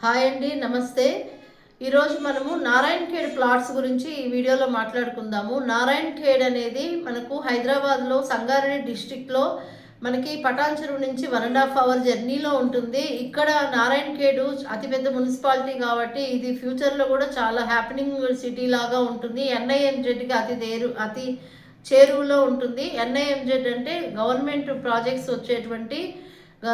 Hi అండి, నమస్తే. ఈరోజు మనము నారాయణ్ ఖేడ్ ప్లాట్స్ గురించి ఈ వీడియోలో మాట్లాడుకుందాము. నారాయణ్ ఖేడ్ అనేది మనకు హైదరాబాద్లో సంగారెడ్డి డిస్టిక్లో మనకి పటాన్ చెరువు నుంచి 1.5 అవర్ జర్నీలో ఉంటుంది. ఇక్కడ నారాయణ్ ఖేడ్ అతిపెద్ద మున్సిపాలిటీ కాబట్టి ఇది ఫ్యూచర్లో కూడా చాలా హ్యాపెనింగ్ సిటీ లాగా ఉంటుంది. ఎన్ఐఎంజెడ్కి అతి చేరువలో ఉంటుంది. ఎన్ఐఎంజెడ్ అంటే గవర్నమెంట్ ప్రాజెక్ట్స్ వచ్చేటువంటి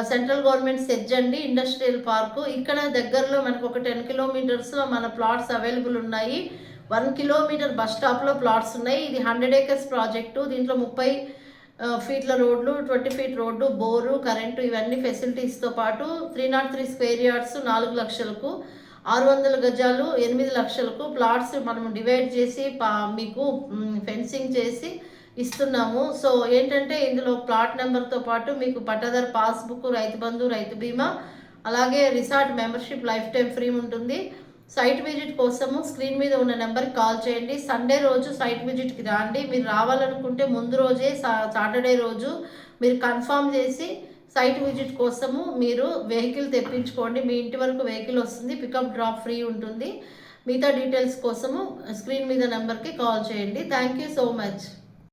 సెంట్రల్ గవర్నమెంట్ సెజ్ అండి, ఇండస్ట్రియల్ పార్కు. ఇక్కడ దగ్గరలో మనకు ఒక 10 కిలోమీటర్స్లో మన ప్లాట్స్ అవైలబుల్ ఉన్నాయి. 1 కిలోమీటర్ బస్ స్టాప్లో ప్లాట్స్ ఉన్నాయి. ఇది 100 ఏకర్స్ ప్రాజెక్టు. దీంట్లో 30 ఫీట్ల రోడ్లు, 20 ఫీట్ రోడ్డు, బోరు, కరెంటు ఇవన్నీ ఫెసిలిటీస్తో పాటు 303 స్క్వేర్ యార్డ్స్ 4 లక్షలకు, 600 గజాలు 8 లక్షలకు ప్లాట్స్ మనం డివైడ్ చేసి మీకు ఫెన్సింగ్ చేసి ఇస్తున్నాము. సో ఏంటంటే ఇందులో ప్లాట్ నెంబర్తో పాటు మీకు పట్టాదారు పాస్బుక్, రైతు బంధు, రైతు బీమా, అలాగే resort membership life time free ఉంటుంది. సైట్ విజిట్ కోసము స్క్రీన్ మీద ఉన్న నెంబర్కి కాల్ చేయండి. సండే రోజు సైట్ విజిట్కి రండి. మీరు రావాలనుకుంటే ముందు రోజే సాటర్డే రోజు మీరు కన్ఫర్మ్ చేసి సైట్ విజిట్ కోసము మీరు వెహికల్ తెప్పించుకోండి. మీ ఇంటి వరకు వెహికల్ వస్తుంది, పికప్ డ్రాప్ ఫ్రీ ఉంటుంది. మిగతా డీటెయిల్స్ కోసము స్క్రీన్ మీద నెంబర్కి కాల్ చేయండి. Thank you so much.